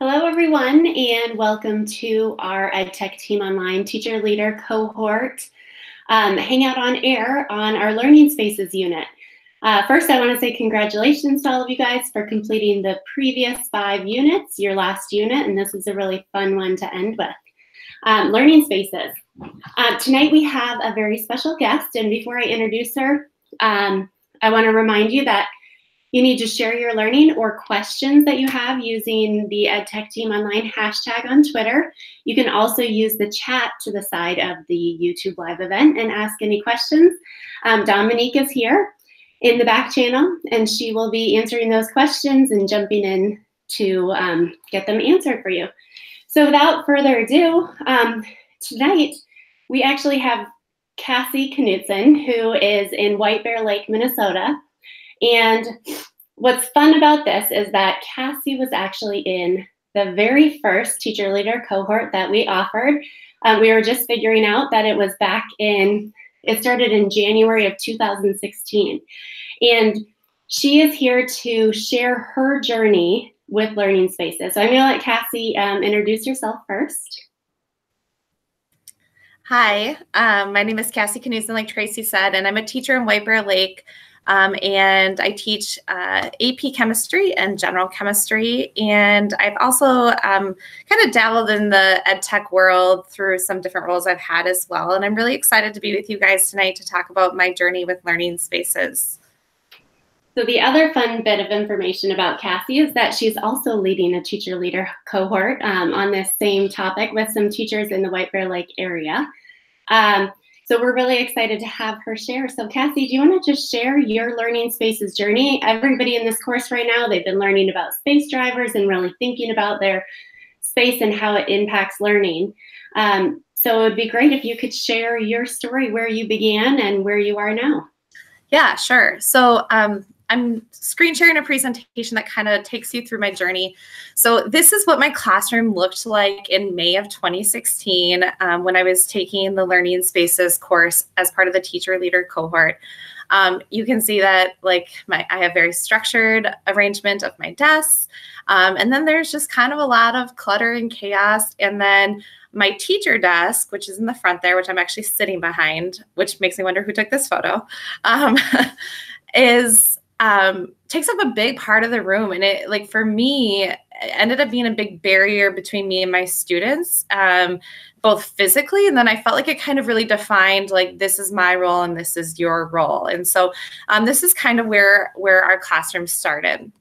Hello, everyone, and welcome to our EdTech Team Online Teacher Leader Cohort Hangout on Air on our Learning Spaces unit. First, I want to say congratulations to all of you guys for completing the previous 5 units, your last unit, and this is a really fun one to end with. Learning Spaces. Tonight we have a very special guest, and before I introduce her, I want to remind you that you need to share your learning or questions that you have using the EdTech Team Online hashtag on Twitter. You can also use the chat to the side of the YouTube live event and ask any questions. Dominique is here in the back channel, and she will be answering those questions and jumping in to get them answered for you. So without further ado, tonight we actually have Cassie Knudsen, who is in White Bear Lake, Minnesota. And what's fun about this is that Cassie was actually in the very first teacher leader cohort that we offered. We were just figuring out that it was it started in January of 2016. And she is here to share her journey with Learning Spaces. So I'm gonna let Cassie introduce yourself first. Hi, my name is Cassie Knudsen, like Tracy said, and I'm a teacher in White Bear Lake. And I teach AP chemistry and general chemistry. And I've also kind of dabbled in the ed tech world through some different roles I've had as well. And I'm really excited to be with you guys tonight to talk about my journey with Learning Spaces. So the other fun bit of information about Cassie is that she's also leading a teacher leader cohort on this same topic with some teachers in the White Bear Lake area. So we're really excited to have her share. So Cassie, do you want to just share your Learning Spaces journey? Everybody in this course right now, they've been learning about space drivers and really thinking about their space and how it impacts learning. So it would be great if you could share your story, where you began and where you are now. Yeah, sure. So I'm screen sharing a presentation that kind of takes you through my journey. So this is what my classroom looked like in May of 2016 when I was taking the Learning Spaces course as part of the teacher leader cohort. You can see that I have very structured arrangement of my desks. And then there's just kind of a lot of clutter and chaos. And then my teacher desk, which is in the front there, which I'm actually sitting behind, which makes me wonder who took this photo, takes up a big part of the room. And it, for me, it ended up being a big barrier between me and my students, both physically, and then I felt like it kind of really defined, this is my role and this is your role. And so this is kind of where our classroom started.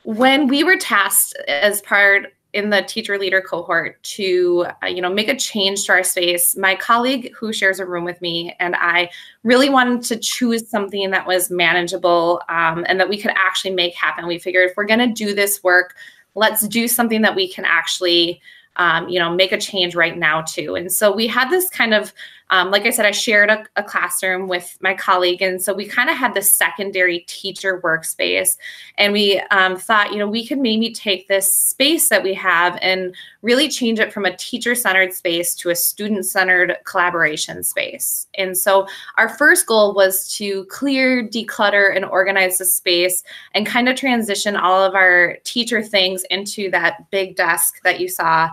When we were tasked as part in the teacher leader cohort to, make a change to our space, my colleague who shares a room with me and I really wanted to choose something that was manageable and that we could actually make happen. We figured if we're going to do this work, let's do something that we can actually, make a change right now too. And so we had this kind of, like I said, I shared a classroom with my colleague. And so we kind of had this secondary teacher workspace. And we thought, we could maybe take this space that we have and really change it from a teacher-centered space to a student-centered collaboration space. And so our first goal was to clear, declutter, and organize the space and kind of transition all of our teacher things into that big desk that you saw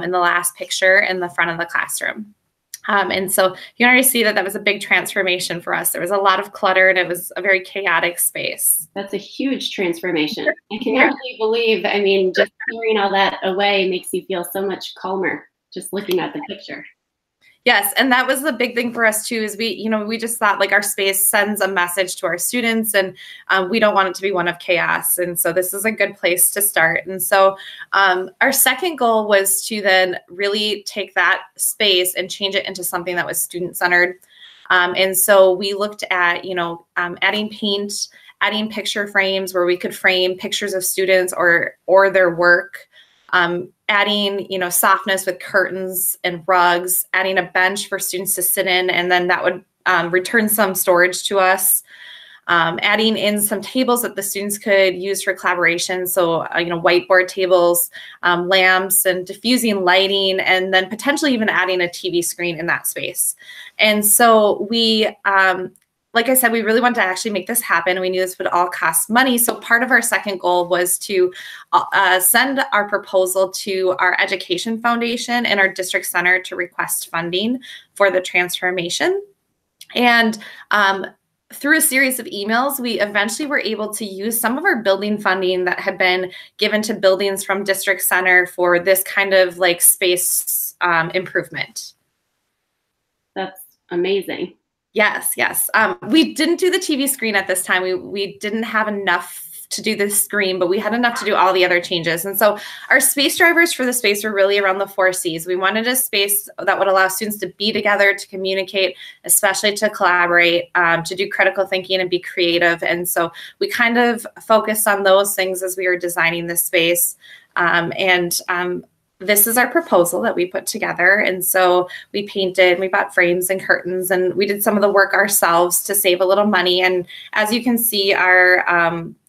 in the last picture in the front of the classroom. And so you can already see that was a big transformation for us. There was a lot of clutter and it was a very chaotic space. That's a huge transformation. I can hardly believe, just clearing all that away makes you feel so much calmer just looking at the picture. Yes, and that was the big thing for us too, is we just thought our space sends a message to our students and we don't want it to be one of chaos. And so this is a good place to start. And so our second goal was to then really take that space and change it into something that was student-centered. And so we looked at, adding paint, adding picture frames where we could frame pictures of students or their work. Adding, softness with curtains and rugs, adding a bench for students to sit in, and then that would return some storage to us. Adding in some tables that the students could use for collaboration. So, whiteboard tables, lamps and diffusing lighting, and then potentially even adding a TV screen in that space. And so we like I said, we really wanted to actually make this happen. We knew this would all cost money. So part of our second goal was to send our proposal to our education foundation and our district center to request funding for the transformation. And through a series of emails, we eventually were able to use some of our building funding that had been given to buildings from district center for this kind of like space improvement. That's amazing. Yes, yes. We didn't do the TV screen at this time. We didn't have enough to do the screen, but we had enough to do all the other changes. And so our space drivers for the space were really around the 4 C's. We wanted a space that would allow students to be together, to communicate, especially to collaborate, to do critical thinking and be creative. And so we kind of focused on those things as we were designing this space. This is our proposal that we put together. And so we painted, we bought frames and curtains, and we did some of the work ourselves to save a little money. And as you can see, our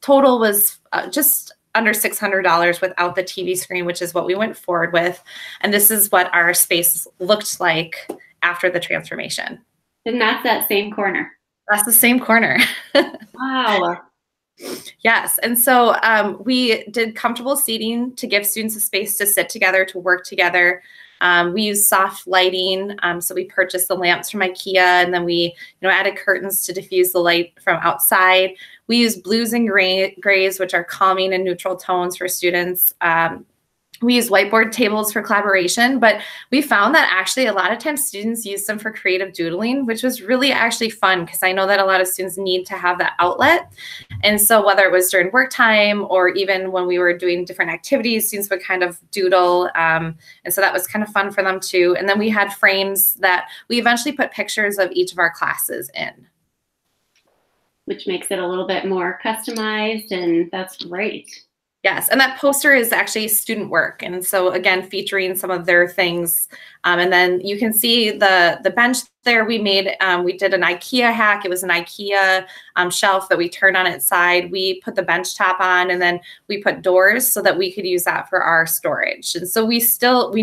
total was just under $600 without the TV screen, which is what we went forward with. And this is what our space looked like after the transformation. And that's that same corner. That's the same corner. Wow. Yes. And so we did comfortable seating to give students a space to sit together, to work together. We used soft lighting. So we purchased the lamps from IKEA, and then we added curtains to diffuse the light from outside. We used blues and grays, which are calming and neutral tones for students. We use whiteboard tables for collaboration, but we found that actually a lot of times students use them for creative doodling, which was really actually fun because I know that a lot of students need to have that outlet. And so whether it was during work time or even when we were doing different activities, students would kind of doodle. And so that was kind of fun for them too. And then we had frames that we eventually put pictures of each of our classes in. Which makes it a little bit more customized, and that's great. Yes, and that poster is actually student work. And so again, featuring some of their things. And then you can see the bench there we made, we did an IKEA hack. It was an IKEA shelf that we turned on its side. We put the bench top on, and then we put doors so that we could use that for our storage. And so we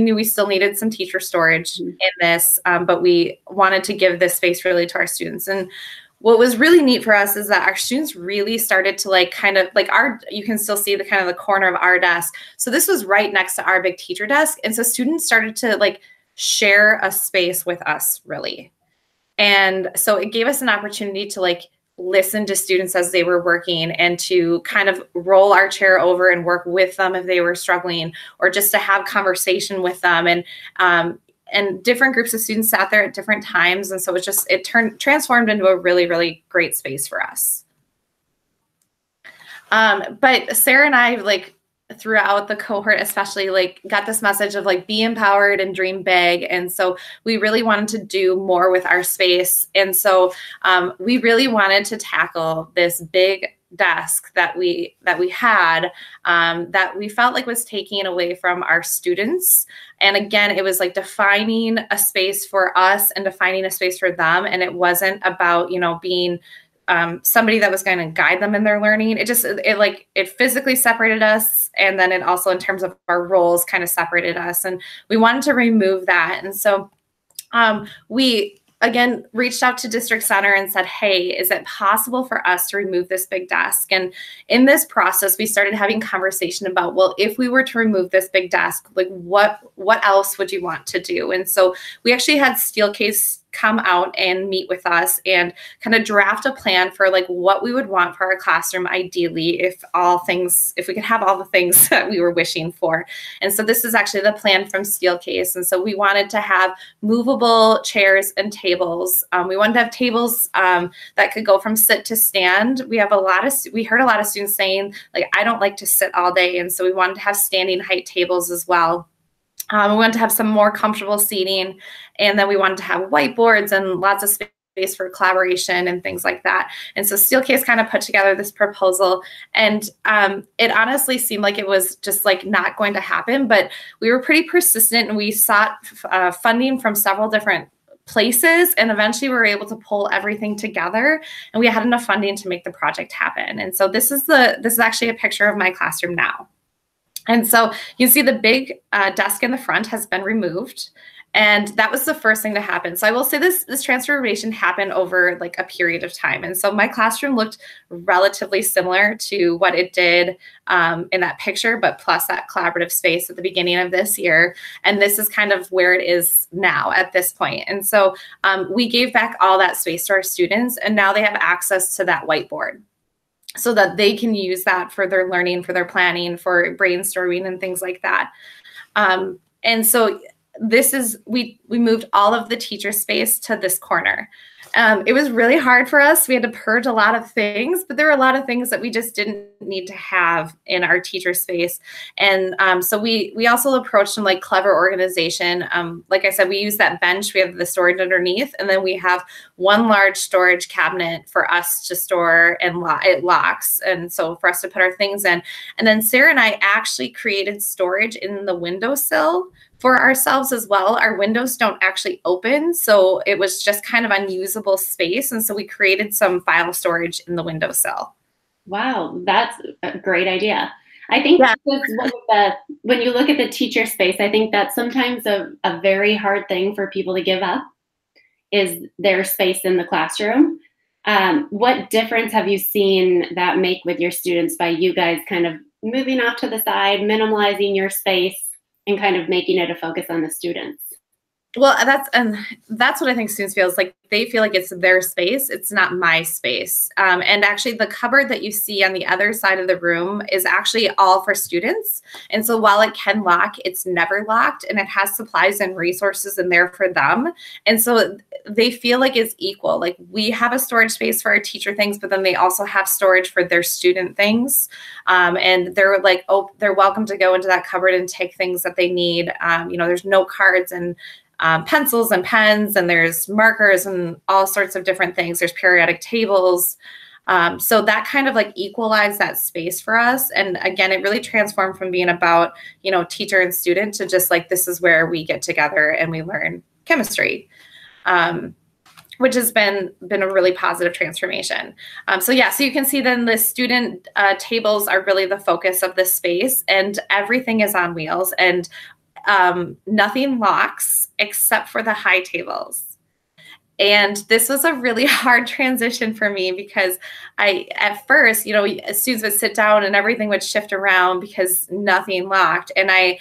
knew we still needed some teacher storage in this, but we wanted to give this space really to our students. And what was really neat for us is that our students really started to you can still see the kind of the corner of our desk. So this was right next to our big teacher desk. And so students started to share a space with us really. And so it gave us an opportunity to listen to students as they were working and to kind of roll our chair over and work with them if they were struggling, or just to have conversation with them. And different groups of students sat there at different times. And so it transformed into a really, really great space for us. But Sarah and I, throughout the cohort, especially got this message of be empowered and dream big. And so we really wanted to do more with our space. And so we really wanted to tackle this big desk that we had that we felt was taking away from our students. And again, it was defining a space for us and defining a space for them. And it wasn't about, being somebody that was going to guide them in their learning. It physically separated us. And then it also, in terms of our roles, kind of separated us. And we wanted to remove that. And so we again reached out to District Center and said, hey, is it possible for us to remove this big desk? And in this process, we started having conversation about, well, if we were to remove this big desk, what else would you want to do? And so we actually had Steelcase come out and meet with us and kind of draft a plan for what we would want for our classroom, ideally, if we could have all the things that we were wishing for. And so this is actually the plan from Steelcase. And so we wanted to have movable chairs and tables. We wanted to have tables that could go from sit to stand. We heard a lot of students saying, I don't like to sit all day. And so we wanted to have standing height tables as well. We wanted to have some more comfortable seating, and then we wanted to have whiteboards and lots of space for collaboration and things like that. And so Steelcase kind of put together this proposal, and it honestly seemed like it was just not going to happen, but we were pretty persistent, and we sought funding from several different places, and eventually we were able to pull everything together, and we had enough funding to make the project happen. And so this is actually a picture of my classroom now. And so you can see the big desk in the front has been removed. And that was the first thing to happen. So I will say this transformation happened over like a period of time. And so my classroom looked relatively similar to what it did in that picture, but plus that collaborative space at the beginning of this year. And this is kind of where it is now at this point. And so we gave back all that space to our students, and now they have access to that whiteboard so that they can use that for their learning, for their planning, for brainstorming and things like that. And so this is, we moved all of the teacher space to this corner. It was really hard for us. We had to purge a lot of things, but there were a lot of things that we just didn't need to have in our teacher space. And so we also approached some like clever organization. Like I said, we use that bench. We have the storage underneath, and then we have one large storage cabinet for us to store, and it locks. And so for us to put our things in. And then Sarah and I actually created storage in the windowsill for ourselves as well. Our windows don't actually open, so it was just kind of unusable space. And so we created some file storage in the windowsill. Wow, that's a great idea. I think when you look at the teacher space, I think that's sometimes a very hard thing for people to give up, is their space in the classroom. What difference have you seen that make with your students by you guys kind of moving off to the side, minimalizing your space, and kind of making it a focus on the students? Well, that's what I think students feel, is like they feel like it's their space. It's not my space. And actually the cupboard that you see on the other side of the room is actually all for students. And so while it can lock, it's never locked, and it has supplies and resources in there for them. And so they feel like it's equal. Like we have a storage space for our teacher things, but then they also have storage for their student things. And they're like, oh, they're welcome to go into that cupboard and take things that they need. There's no cards and pencils and pens, and there's markers and all sorts of different things. There's periodic tables. So that kind of like equalized that space for us. And again, it really transformed from being about, teacher and student to just like, this is where we get together and we learn chemistry, which has been a really positive transformation. So you can see then the student tables are really the focus of this space, and everything is on wheels, and nothing locks except for the high tables. And this was a really hard transition for me, because at first, students would sit down and everything would shift around because nothing locked. And I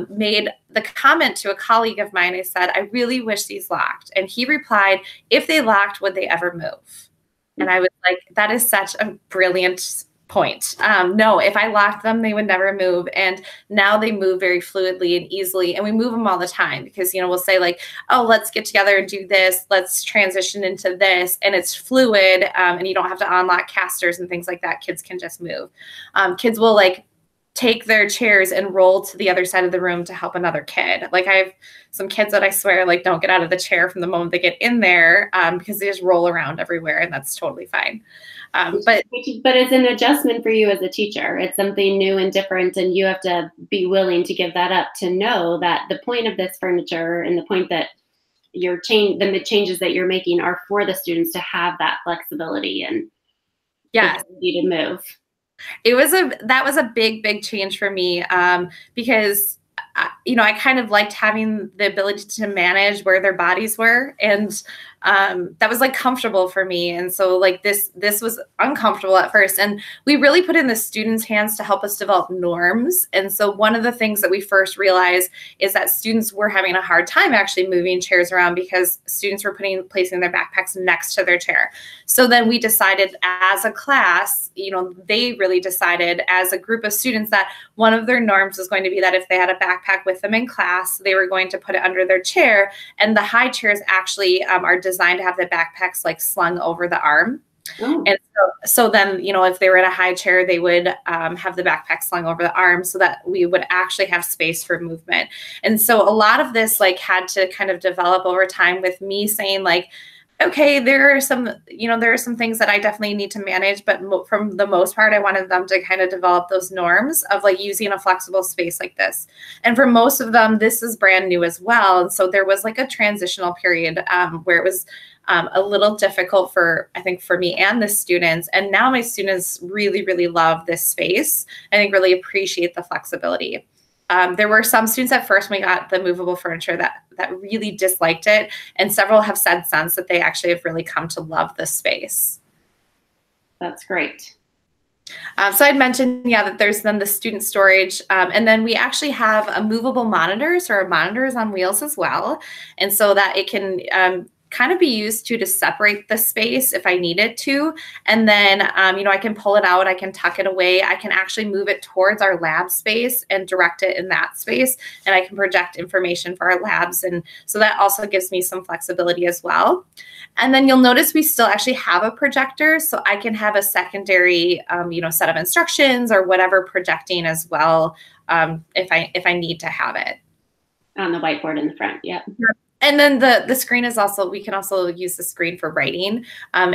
made the comment to a colleague of mine. I said, I really wish these locked. And he replied, if they locked, would they ever move? And I was like, that is such a brilliant point. No, if I locked them, they would never move. And now they move very fluidly and easily. And we move them all the time because, we'll say like, oh, let's get together and do this. Let's transition into this. And it's fluid. And you don't have to unlock casters and things like that. Kids can just move. Kids will like take their chairs and roll to the other side of the room to help another kid. Like I have some kids that I swear like don't get out of the chair from the moment they get in there because they just roll around everywhere, and that's totally fine. But it's an adjustment for you as a teacher. It's something new and different, and you have to be willing to give that up to know that the point of this furniture and the point that the changes that you're making are for the students to have that flexibility and ability to move. That was a big change for me because I kind of liked having the ability to manage where their bodies were, and that was like comfortable for me. And so like this was uncomfortable at first, and we really put in the students' hands to help us develop norms. And so one of the things that we first realized is that students were having a hard time actually moving chairs around because students were placing their backpacks next to their chair. So then we decided as a class, they really decided as a group of students that one of their norms was going to be that if they had a backpack with them in class, they were going to put it under their chair. And the high chairs actually are designed to have the backpacks like slung over the arm. Oh. And so then, if they were in a high chair, they would have the backpack slung over the arm so that we would actually have space for movement. And so a lot of this like had to kind of develop over time with me saying like, okay, there are some things that I definitely need to manage, but from the most part, I wanted them to kind of develop those norms of like using a flexible space like this. And for most of them, this is brand new as well. And so there was like a transitional period where it was a little difficult for me and the students. And now my students really, really love this space. I think really appreciate the flexibility. There were some students at first when we got the movable furniture that really disliked it, and several have said since that they actually have really come to love the space. That's great. So I'd mentioned, yeah, that there's then the student storage, and then we actually have a movable monitors or monitors on wheels as well, and so that it can kind of be used to separate the space if I needed to. And then, I can pull it out, I can tuck it away, I can actually move it towards our lab space and direct it in that space. And I can project information for our labs. And so that also gives me some flexibility as well. And then you'll notice we still actually have a projector. So I can have a secondary, set of instructions or whatever projecting as well, if I need to have it. On the whiteboard in the front, yeah. And then the screen is also, we can also use the screen for writing.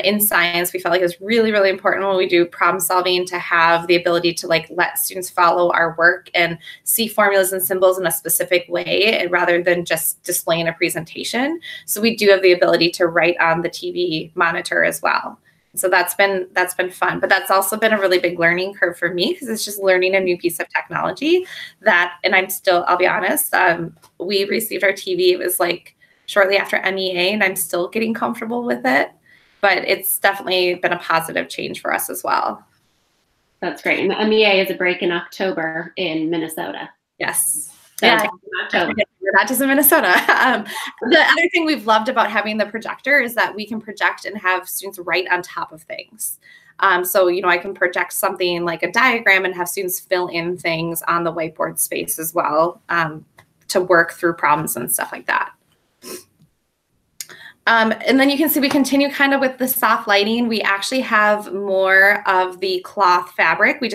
In science, we felt like it was really, really important when we do problem solving to have the ability to let students follow our work and see formulas and symbols in a specific way rather than just displaying a presentation. So we do have the ability to write on the TV monitor as well. So that's been fun, but that's also been a really big learning curve for me because it's just learning a new piece of technology and I'll be honest, we received our TV, it was shortly after MEA, and I'm still getting comfortable with it, but it's definitely been a positive change for us as well. That's great. And the MEA is a break in October in Minnesota. Yes. So yeah, not just in Minnesota. The other thing we've loved about having the projector is that we can project and have students write on top of things. So, I can project something like a diagram and have students fill in things on the whiteboard space as well to work through problems and stuff like that. And then you can see we continue kind of with the soft lighting. We actually have more of the cloth fabric. We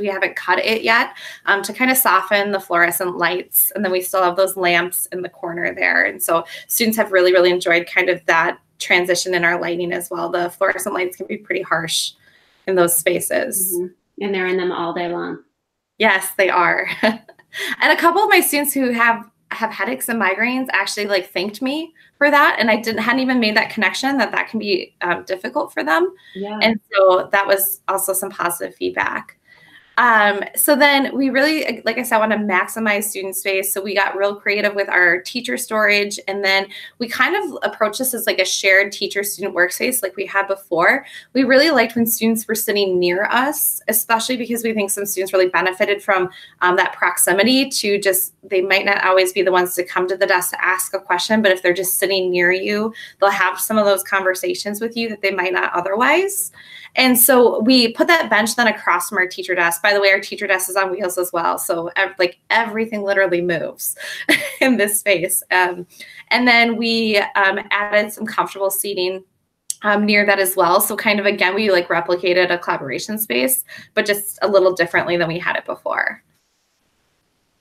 haven't cut it yet to kind of soften the fluorescent lights. And then we still have those lamps in the corner there. And so students have really, really enjoyed kind of that transition in our lighting as well. The fluorescent lights can be pretty harsh in those spaces. Mm-hmm. And they're in them all day long. Yes, they are. And a couple of my students who have headaches and migraines actually thanked me for that. And I hadn't even made that connection that can be difficult for them. Yeah. And so that was also some positive feedback. So then we really, like I said, want to maximize student space. So we got real creative with our teacher storage. And then we kind of approached this as a shared teacher-student workspace like we had before. We really liked when students were sitting near us, especially because we think some students really benefited from that proximity to they might not always be the ones to come to the desk to ask a question, but if they're just sitting near you, they'll have some of those conversations with you that they might not otherwise. And so we put that bench then across from our teacher desk. By the way, our teacher desk is on wheels as well. So everything literally moves in this space. And then we added some comfortable seating near that as well. So kind of, again, we replicated a collaboration space, but just a little differently than we had it before.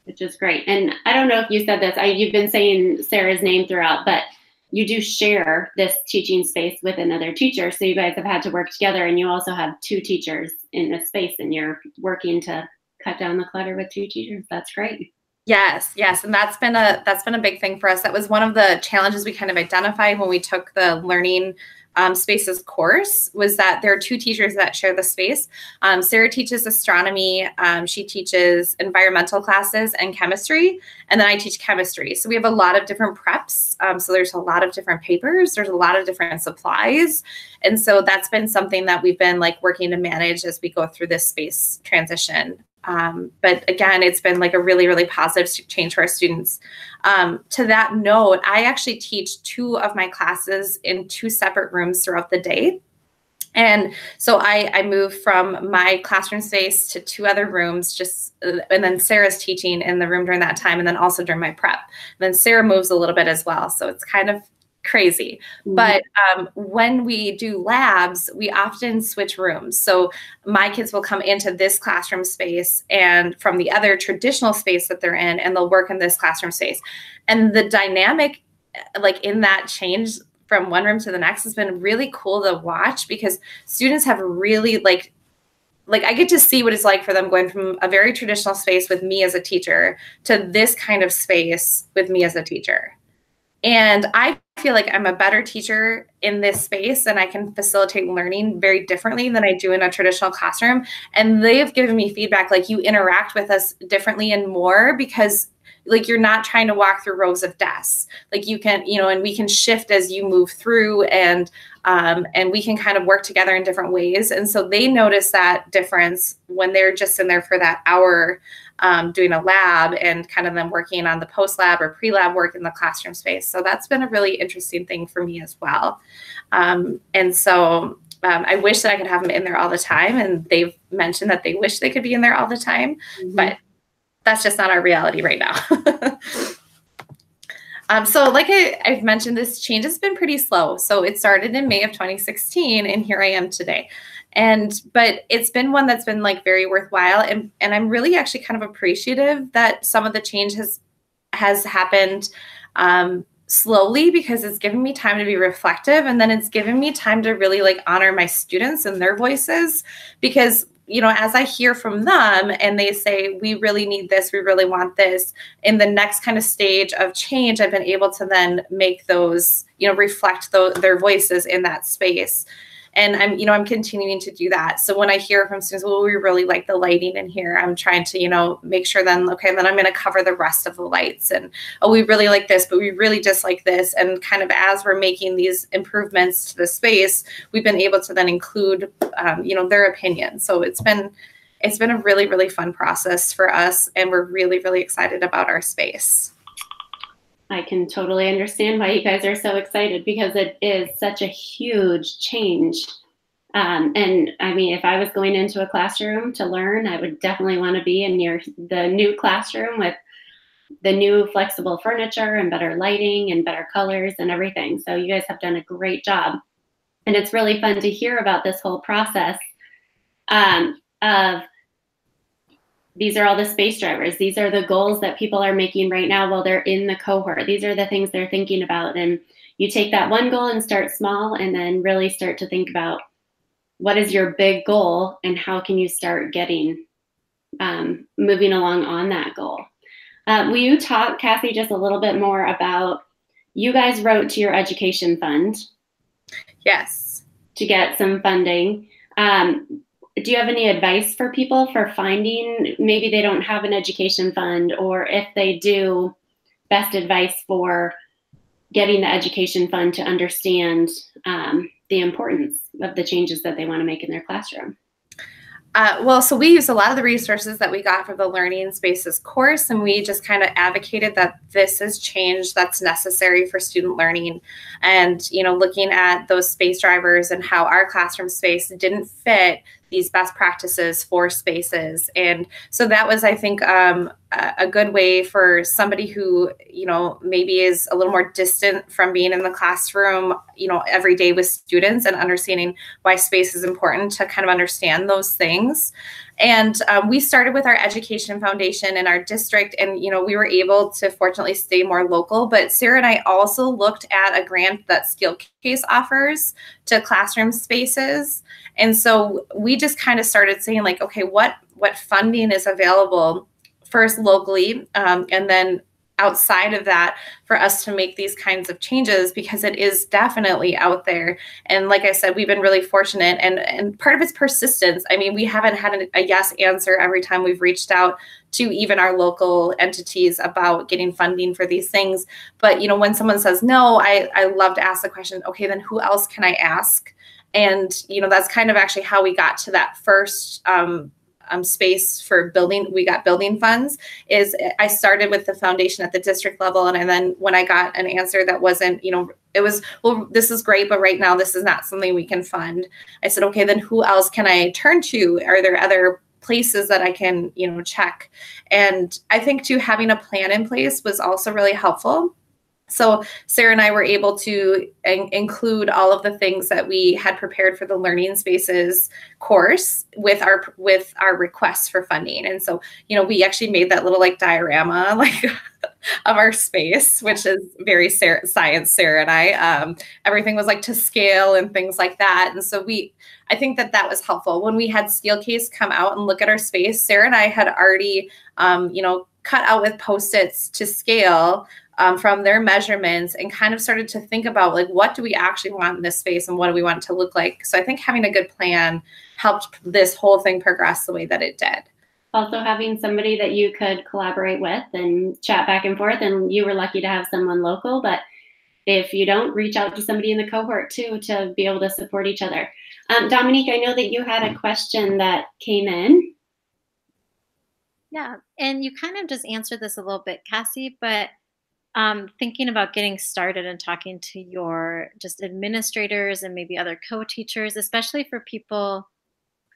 Which is great. And I don't know if you said this, you've been saying Sarah's name throughout, but you do share this teaching space with another teacher. So you guys have had to work together, and you also have two teachers in this space, and you're working to cut down the clutter with two teachers. That's great. Yes. And that's been a big thing for us. That was one of the challenges we kind of identified when we took the learning spaces course, was that there are two teachers that share the space. Sarah teaches astronomy. She teaches environmental classes and chemistry. And then I teach chemistry. So we have a lot of different preps. So there's a lot of different papers. There's a lot of different supplies. And so that's been something that we've been working to manage as we go through this space transition. But again, it's been a really, really positive change for our students. To that note, I actually teach two of my classes in two separate rooms throughout the day. And so I moved from my classroom space to two other rooms, and then Sarah's teaching in the room during that time, and then also during my prep. And then Sarah moves a little bit as well. So it's kind of crazy. Mm-hmm. But when we do labs, we often switch rooms. So my kids will come into this classroom space and from the other traditional space that they're in, and they'll work in this classroom space. And the dynamic in that change from one room to the next has been really cool to watch, because students have really I get to see what it's like for them going from a very traditional space with me as a teacher to this kind of space with me as a teacher. And I feel like I'm a better teacher in this space and I can facilitate learning very differently than I do in a traditional classroom. And they have given me feedback like you interact with us differently and more because like you're not trying to walk through rows of desks. Like you can, you know, and we can shift as you move through and we can kind of work together in different ways. And so they notice that difference when they're just in there for that hour doing a lab and kind of them working on the post-lab or pre-lab work in the classroom space. So that's been a really interesting thing for me as well. And so I wish that I could have them in there all the time. And they've mentioned that they wish they could be in there all the time, but that's just not our reality right now. So like I've mentioned, this change has been pretty slow. So it started in May of 2016 and here I am today. But it's been one that's been like very worthwhile. And I'm really actually kind of appreciative that some of the change has happened slowly because it's given me time to be reflective. And then it's given me time to really like honor my students and their voices because, you know, as I hear from them and they say, we really need this, we really want this, in the next kind of stage of change, I've been able to then make those, you know, reflect their voices in that space. And I'm continuing to do that. So when I hear from students, well, we really like the lighting in here, I'm trying to, you know, make sure then, okay, then I'm going to cover the rest of the lights. And, oh, we really like this, but we really dislike this. And kind of as we're making these improvements to the space, we've been able to then include, you know, their opinion. So it's been a really, really fun process for us. And we're really, really excited about our space. I can totally understand why you guys are so excited because it is such a huge change. And I mean, if I was going into a classroom to learn, I would definitely want to be in near the new classroom with the new flexible furniture and better lighting and better colors and everything. So you guys have done a great job. And it's really fun to hear about this whole process of these are all the space drivers. These are the goals that people are making right now while they're in the cohort. These are the things they're thinking about. And you take that one goal and start small and then really start to think about what is your big goal and how can you start getting moving along on that goal. Will you talk, Cassie, just a little bit more about, you guys wrote to your education fund. Yes. To get some funding. Do you have any advice for people for finding, maybe they don't have an education fund, or if they do, best advice for getting the education fund to understand the importance of the changes that they want to make in their classroom? Well, so we used a lot of the resources that we got for the Learning Spaces course, and we just kind of advocated that this is change that's necessary for student learning. And, you know, looking at those space drivers and how our classroom space didn't fit these best practices for spaces. And so that was, I think, a good way for somebody who, you know, maybe is a little more distant from being in the classroom, you know, every day with students and understanding why space is important to kind of understand those things. And we started with our education foundation in our district, and, you know, we were able to fortunately stay more local. But Sarah and I also looked at a grant that Skillcase offers to classroom spaces. And so we just kind of started saying, like, okay, what funding is available first locally, and then outside of that for us to make these kinds of changes, because it is definitely out there. And like I said, we've been really fortunate, and part of it's persistence. I mean, we haven't had a yes answer every time we've reached out to even our local entities about getting funding for these things. But, you know, when someone says no, I love to ask the question, okay, then who else can I ask? And, you know, that's kind of actually how we got to that first space for building. We got building funds. Is I started with the foundation at the district level, and then when I got an answer that wasn't, you know, it was, well, this is great, but right now this is not something we can fund. I said, okay, then who else can I turn to? Are there other places that I can, you know, check? And I think too, having a plan in place was also really helpful. So Sarah and I were able to include all of the things that we had prepared for the Learning Spaces course with our requests for funding. And so, you know, we actually made that little like diorama like of our space, which is very science, Sarah and I. Everything was like to scale and things like that. And so I think that was helpful. When we had Skillcase come out and look at our space, Sarah and I had already, you know, cut out with Post-its to scale from their measurements, and kind of started to think about like, what do we actually want in this space and what do we want it to look like? So I think having a good plan helped this whole thing progress the way that it did. Also having somebody that you could collaborate with and chat back and forth, and you were lucky to have someone local, but if you don't, reach out to somebody in the cohort too to be able to support each other. Dominique, I know that you had a question that came in. Yeah, and you kind of just answered this a little bit, Cassie, but thinking about getting started and talking to your just administrators and maybe other co-teachers, especially for people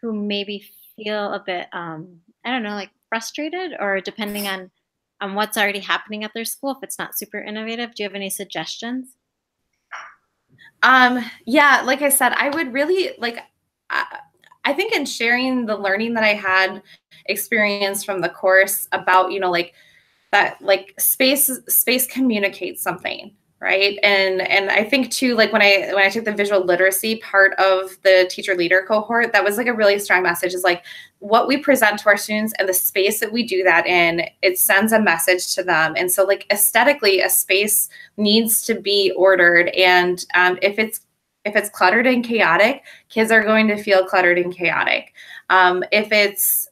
who maybe feel a bit, I don't know, like frustrated, or depending on what's already happening at their school, if it's not super innovative. Do you have any suggestions? Yeah, like I said, I would really like, I think in sharing the learning that I had experienced from the course about, you know, like that, like space communicates something, right? And I think too, like when I took the visual literacy part of the teacher leader cohort, that was like a really strong message, is like what we present to our students and the space that we do that in, it sends a message to them. And so like aesthetically, a space needs to be ordered. And if it's cluttered and chaotic, kids are going to feel cluttered and chaotic. If it's,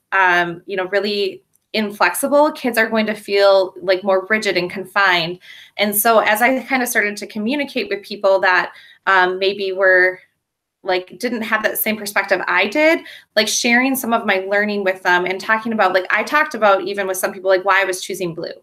you know, really inflexible, kids are going to feel like more rigid and confined. And so as I kind of started to communicate with people that maybe were like, didn't have that same perspective I did, like sharing some of my learning with them and talking about, like, I talked about even with some people, like why I was choosing blue.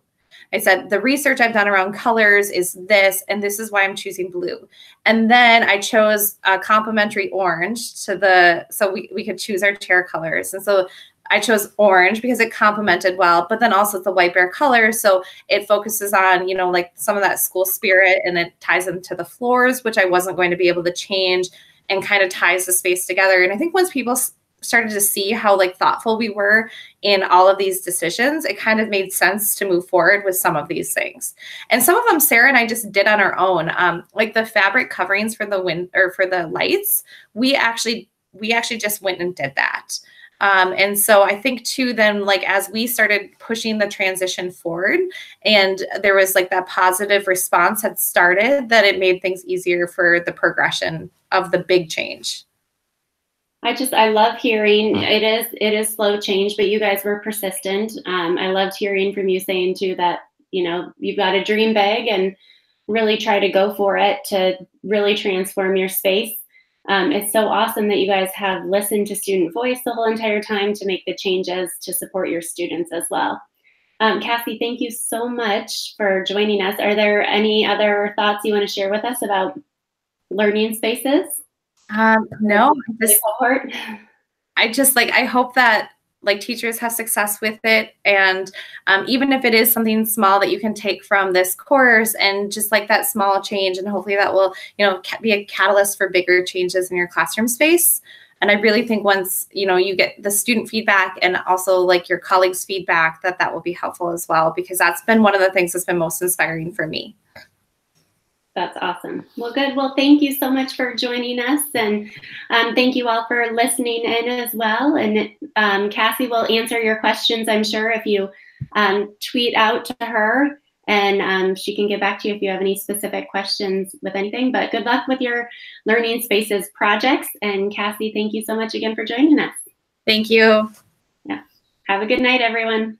I said, the research I've done around colors is this, and this is why I'm choosing blue. And then I chose a complementary orange to so we could choose our chair colors. And so I chose orange because it complemented well, but then also it's the white bear color. So it focuses on, you know, like some of that school spirit, and it ties into the floors, which I wasn't going to be able to change, and kind of ties the space together. And I think once people started to see how like thoughtful we were in all of these decisions, it kind of made sense to move forward with some of these things. And some of them Sarah and I just did on our own. Like the fabric coverings for the lights, we actually just went and did that. And so I think too, then like as we started pushing the transition forward and there was like that positive response had started, that it made things easier for the progression of the big change. I love hearing, it is slow change, but you guys were persistent. I loved hearing from you saying too that, you know, you've got a dream big and really try to go for it to really transform your space. It's so awesome that you guys have listened to student voice the whole entire time to make the changes to support your students as well. Cassie, thank you so much for joining us. Are there any other thoughts you want to share with us about learning spaces? No, I hope that like teachers have success with it. And even if it is something small that you can take from this course and just like that small change, and hopefully that will, you know, be a catalyst for bigger changes in your classroom space. And I really think once, you know, you get the student feedback and also like your colleagues' feedback, that will be helpful as well, because that's been one of the things that's been most inspiring for me. That's awesome. Well, good. Well, thank you so much for joining us. And thank you all for listening in as well. And Cassie will answer your questions, I'm sure, if you tweet out to her, and she can get back to you if you have any specific questions with anything. But good luck with your Learning Spaces projects. And Cassie, thank you so much again for joining us. Thank you. Yeah. Have a good night, everyone.